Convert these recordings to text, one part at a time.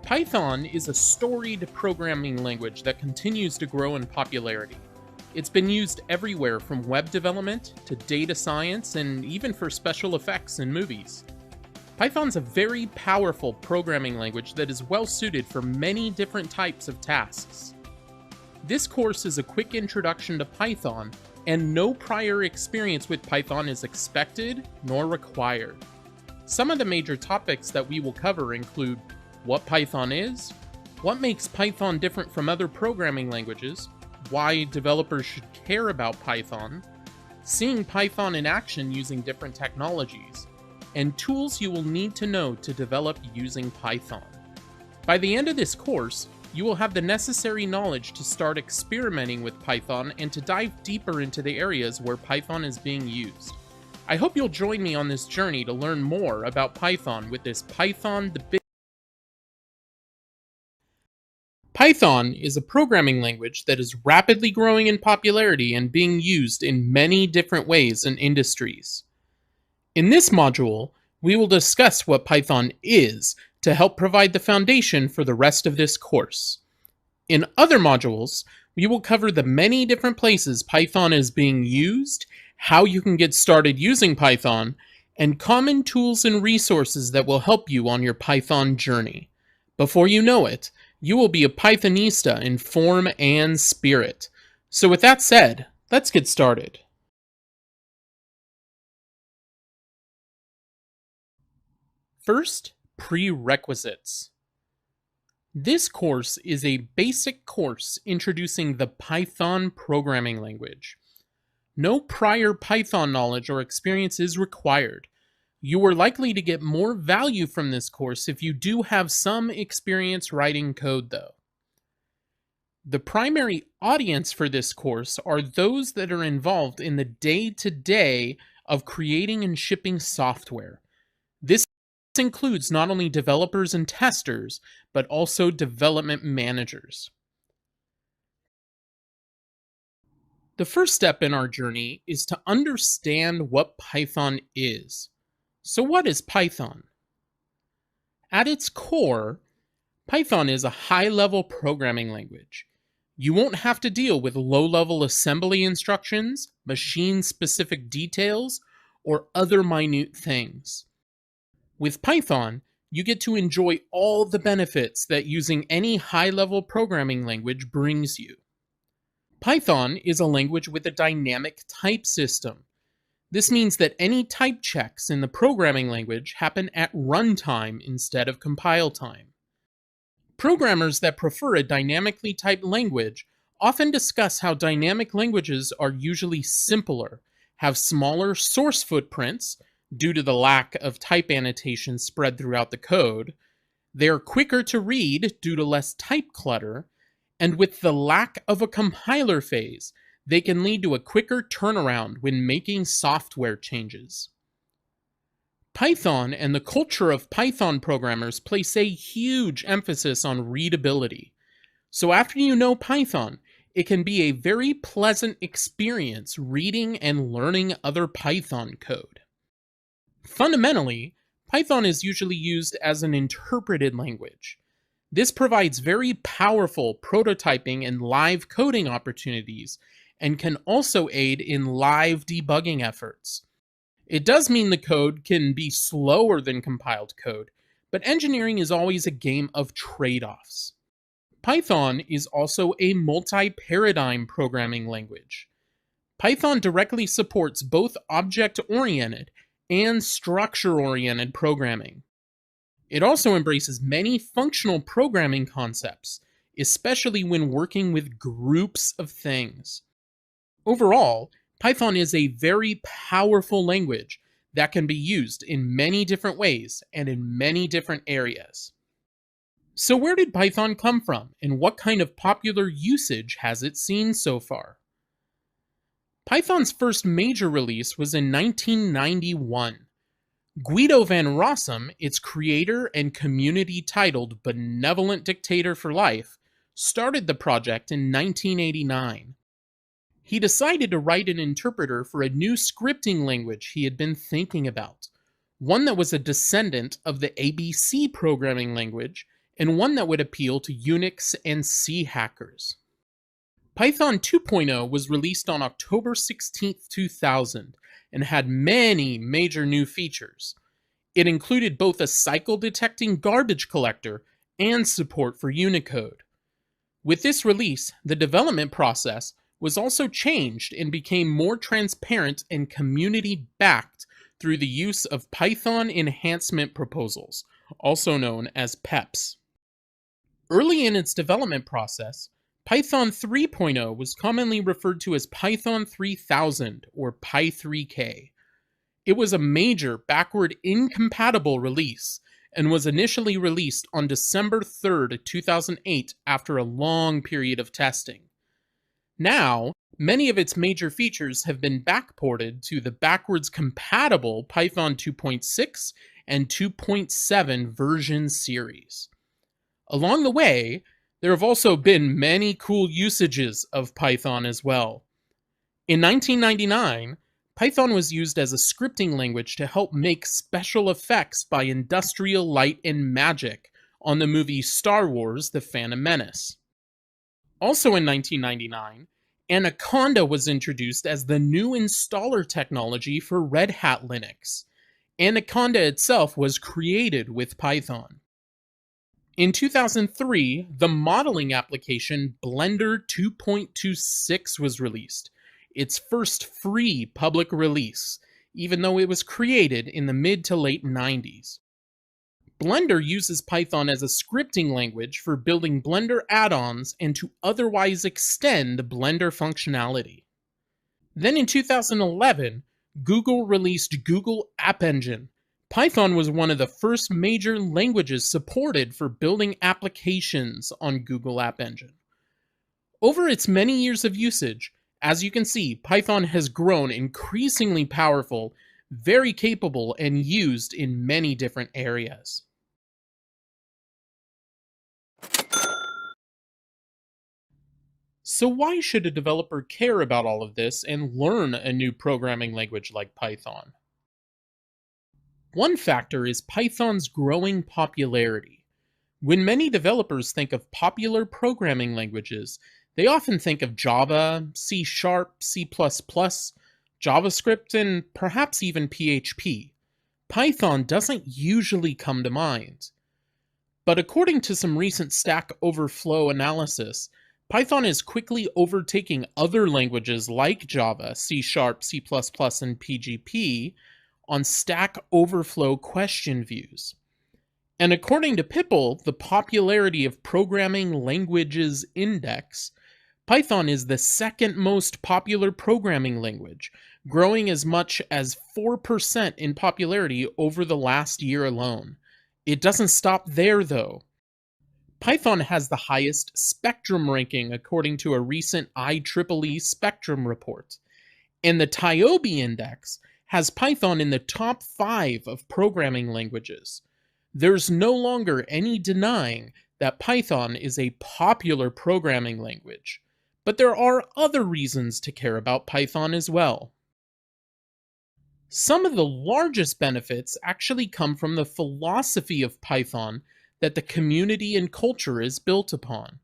Python is a storied programming language that continues to grow in popularity. It's been used everywhere from web development to data science and even for special effects in movies. Python's a very powerful programming language that is well suited for many different types of tasks. This course is a quick introduction to Python, and no prior experience with Python is expected nor required. Some of the major topics that we will cover include what Python is, what makes Python different from other programming languages, why developers should care about Python, seeing Python in action using different technologies, and tools you will need to know to develop using Python. By the end of this course, you will have the necessary knowledge to start experimenting with Python and to dive deeper into the areas where Python is being used. I hope you'll join me on this journey to learn more about Python with this Python the Big. Python is a programming language that is rapidly growing in popularity and being used in many different ways in industries. In this module, we will discuss what Python is to help provide the foundation for the rest of this course. In other modules, we will cover the many different places Python is being used, how you can get started using Python, and common tools and resources that will help you on your Python journey. Before you know it, you will be a Pythonista in form and spirit. So with that said, let's get started. First, prerequisites. This course is a basic course introducing the Python programming language. No prior Python knowledge or experience is required. You are likely to get more value from this course if you do have some experience writing code, though. The primary audience for this course are those that are involved in the day-to-day of creating and shipping software. This includes not only developers and testers, but also development managers. The first step in our journey is to understand what Python is. So what is Python? At its core, Python is a high-level programming language. You won't have to deal with low-level assembly instructions, machine-specific details, or other minute things. With Python, you get to enjoy all the benefits that using any high-level programming language brings you. Python is a language with a dynamic type system. This means that any type checks in the programming language happen at runtime instead of compile time. Programmers that prefer a dynamically typed language often discuss how dynamic languages are usually simpler, have smaller source footprints due to the lack of type annotation spread throughout the code, they are quicker to read due to less type clutter, and with the lack of a compiler phase, they can lead to a quicker turnaround when making software changes. Python and the culture of Python programmers place a huge emphasis on readability. So after you know Python, it can be a very pleasant experience reading and learning other Python code. Fundamentally, Python is usually used as an interpreted language. This provides very powerful prototyping and live coding opportunities, and can also aid in live debugging efforts. It does mean the code can be slower than compiled code, but engineering is always a game of trade-offs. Python is also a multi-paradigm programming language. Python directly supports both object-oriented and structure-oriented programming. It also embraces many functional programming concepts, especially when working with groups of things. Overall, Python is a very powerful language that can be used in many different ways and in many different areas. So where did Python come from, and what kind of popular usage has it seen so far? Python's first major release was in 1991. Guido van Rossum, its creator and community-titled Benevolent Dictator for Life, started the project in 1989. He decided to write an interpreter for a new scripting language he had been thinking about, one that was a descendant of the ABC programming language and one that would appeal to Unix and C hackers. Python 2.0 was released on October 16, 2000, and had many major new features. It included both a cycle detecting garbage collector and support for Unicode. With this release, the development process was also changed and became more transparent and community backed through the use of Python enhancement proposals, also known as PEPs. Early in its development process, Python 3.0 was commonly referred to as Python 3000 or Py3K. It was a major backward incompatible release and was initially released on December 2008 after a long period of testing. Now, many of its major features have been backported to the backwards compatible Python 2.6 and 2.7 version series. Along the way, there have also been many cool usages of Python as well. In 1999, Python was used as a scripting language to help make special effects by Industrial Light and Magic on the movie Star Wars: The Phantom Menace. Also in 1999, Anaconda was introduced as the new installer technology for Red Hat Linux. Anaconda itself was created with Python. In 2003, the modeling application Blender 2.26 was released, its first free public release, even though it was created in the mid to late 90s. Blender uses Python as a scripting language for building Blender add-ons and to otherwise extend Blender functionality. Then in 2011, Google released Google App Engine. Python was one of the first major languages supported for building applications on Google App Engine. Over its many years of usage, as you can see, Python has grown increasingly powerful, very capable, and used in many different areas. So why should a developer care about all of this and learn a new programming language like Python? One factor is Python's growing popularity. When many developers think of popular programming languages, they often think of Java, C#, C++, JavaScript, and perhaps even PHP. Python doesn't usually come to mind. But according to some recent Stack Overflow analysis, Python is quickly overtaking other languages like Java, C#, C++, and PGP on Stack Overflow question views. And according to Pipple, the Popularity of Programming Languages Index, Python is the second most popular programming language, growing as much as 4% in popularity over the last year alone. It doesn't stop there, though. Python has the highest Spectrum ranking according to a recent IEEE Spectrum report, and the TIOBE Index has Python in the top 5 of programming languages. There's no longer any denying that Python is a popular programming language, but there are other reasons to care about Python as well. Some of the largest benefits actually come from the philosophy of Python that the community and culture is built upon.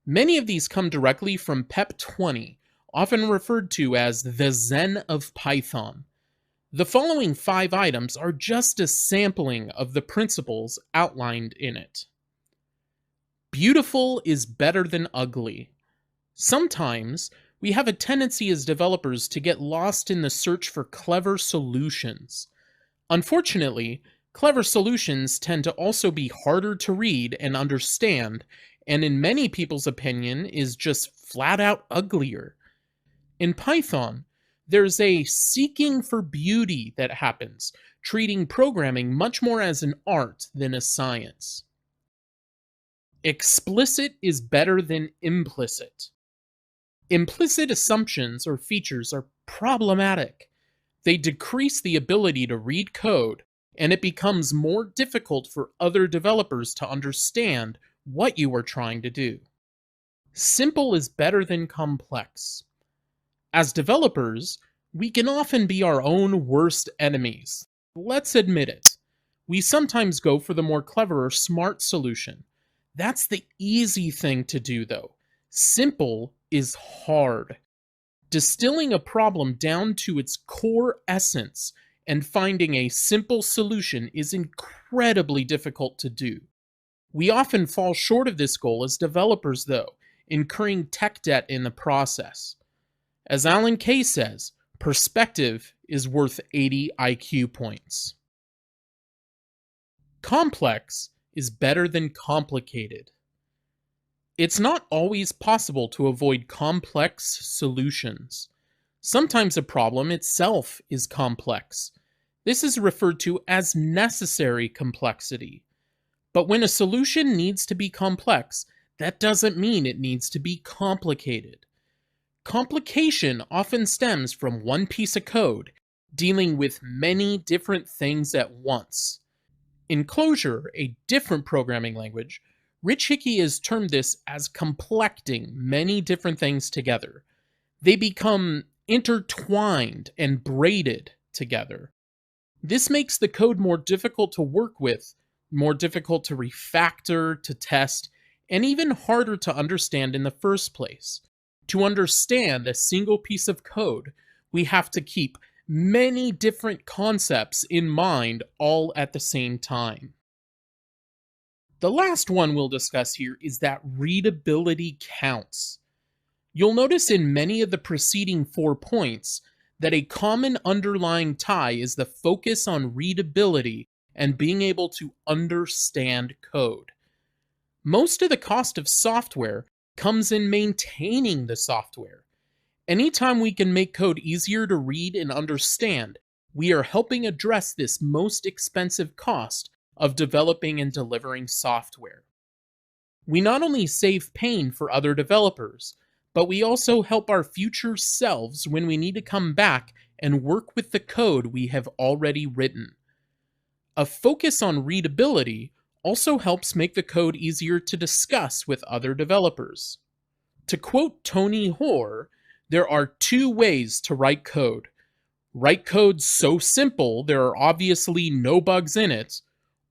Many of these come directly from PEP 20, often referred to as the Zen of Python. The following 5 items are just a sampling of the principles outlined in it. Beautiful is better than ugly. Sometimes, we have a tendency as developers to get lost in the search for clever solutions. Unfortunately, clever solutions tend to also be harder to read and understand, and in many people's opinion is just flat out uglier. In Python, there's a seeking for beauty that happens, treating programming much more as an art than a science. Explicit is better than implicit. Implicit assumptions or features are problematic. They decrease the ability to read code, and it becomes more difficult for other developers to understand what you are trying to do. Simple is better than complex. As developers, we can often be our own worst enemies. Let's admit it. We sometimes go for the more clever or smart solution, That's the easy thing to do, though. Simple is hard. Distilling a problem down to its core essence and finding a simple solution is incredibly difficult to do. We often fall short of this goal as developers, though, incurring tech debt in the process. As Alan Kay says, perspective is worth 80 IQ points. Complex is better than complicated. It's not always possible to avoid complex solutions. Sometimes a problem itself is complex. This is referred to as necessary complexity. But when a solution needs to be complex, that doesn't mean it needs to be complicated. Complication often stems from one piece of code dealing with many different things at once. In Clojure, a different programming language, Rich Hickey has termed this as complecting many different things together. They become intertwined and braided together. This makes the code more difficult to work with, more difficult to refactor, to test, and even harder to understand in the first place. To understand a single piece of code, we have to keep many different concepts in mind all at the same time. The last one we'll discuss here is that readability counts. You'll notice in many of the preceding 4 points that a common underlying tie is the focus on readability and being able to understand code. Most of the cost of software comes in maintaining the software. Anytime we can make code easier to read and understand, we are helping address this most expensive cost of developing and delivering software. We not only save pain for other developers, but we also help our future selves when we need to come back and work with the code we have already written. A focus on readability also helps make the code easier to discuss with other developers. To quote Tony Hoare, there are 2 ways to write code. Write code so simple there are obviously no bugs in it,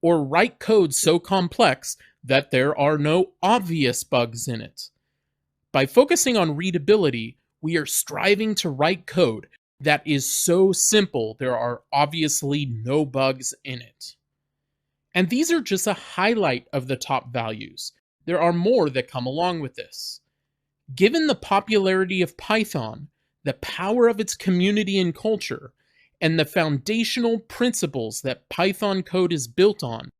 or write code so complex that there are no obvious bugs in it. By focusing on readability, we are striving to write code that is so simple there are obviously no bugs in it. And these are just a highlight of the top values. There are more that come along with this. Given the popularity of Python, the power of its community and culture, and the foundational principles that Python code is built on,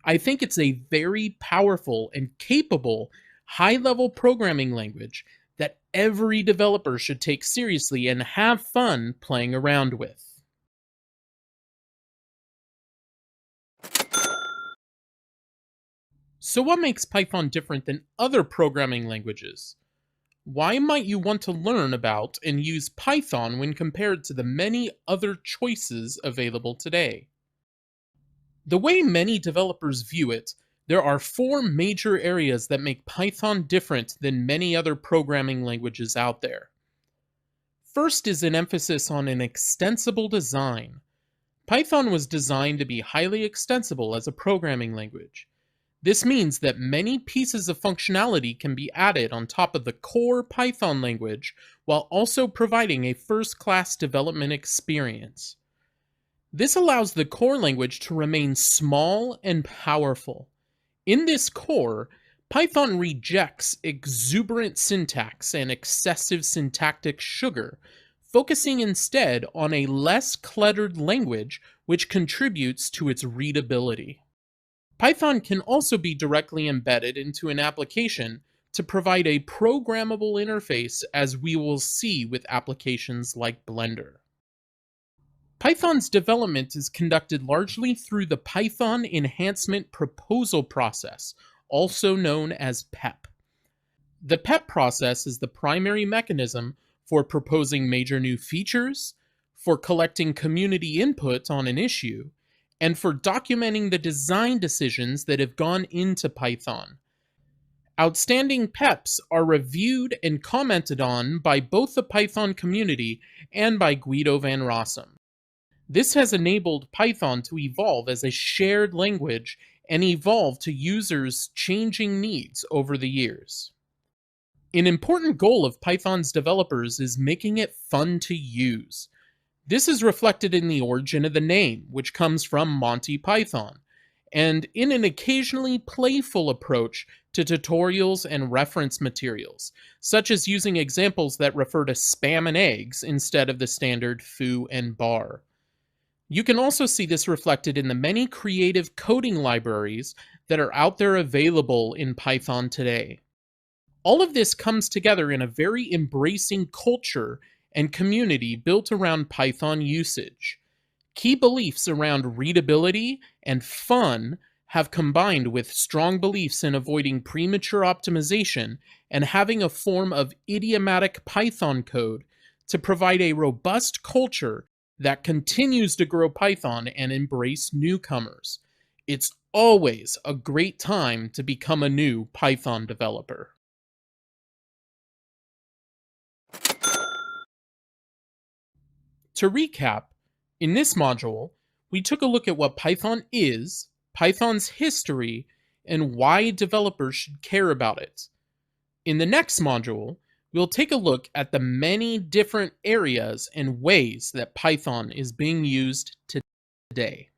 I think it's a very powerful and capable high-level programming language that every developer should take seriously and have fun playing around with. So what makes Python different than other programming languages? Why might you want to learn about and use Python when compared to the many other choices available today? The way many developers view it, there are 4 major areas that make Python different than many other programming languages out there. First is an emphasis on an extensible design. Python was designed to be highly extensible as a programming language. This means that many pieces of functionality can be added on top of the core Python language while also providing a first-class development experience. This allows the core language to remain small and powerful. In this core, Python rejects exuberant syntax and excessive syntactic sugar, focusing instead on a less cluttered language which contributes to its readability. Python can also be directly embedded into an application to provide a programmable interface, as we will see with applications like Blender. Python's development is conducted largely through the Python Enhancement Proposal process, also known as PEP. The PEP process is the primary mechanism for proposing major new features, for collecting community input on an issue, and for documenting the design decisions that have gone into Python. Outstanding PEPs are reviewed and commented on by both the Python community and by Guido van Rossum. This has enabled Python to evolve as a shared language and evolved to users' changing needs over the years. An important goal of Python's developers is making it fun to use. This is reflected in the origin of the name, which comes from Monty Python, and in an occasionally playful approach to tutorials and reference materials, such as using examples that refer to spam and eggs instead of the standard foo and bar. You can also see this reflected in the many creative coding libraries that are out there available in Python today. All of this comes together in a very embracing culture and community built around Python usage. Key beliefs around readability and fun have combined with strong beliefs in avoiding premature optimization and having a form of idiomatic Python code to provide a robust culture that continues to grow Python and embrace newcomers. It's always a great time to become a new Python developer. To recap, in this module, we took a look at what Python is, Python's history, and why developers should care about it. In the next module, we'll take a look at the many different areas and ways that Python is being used today.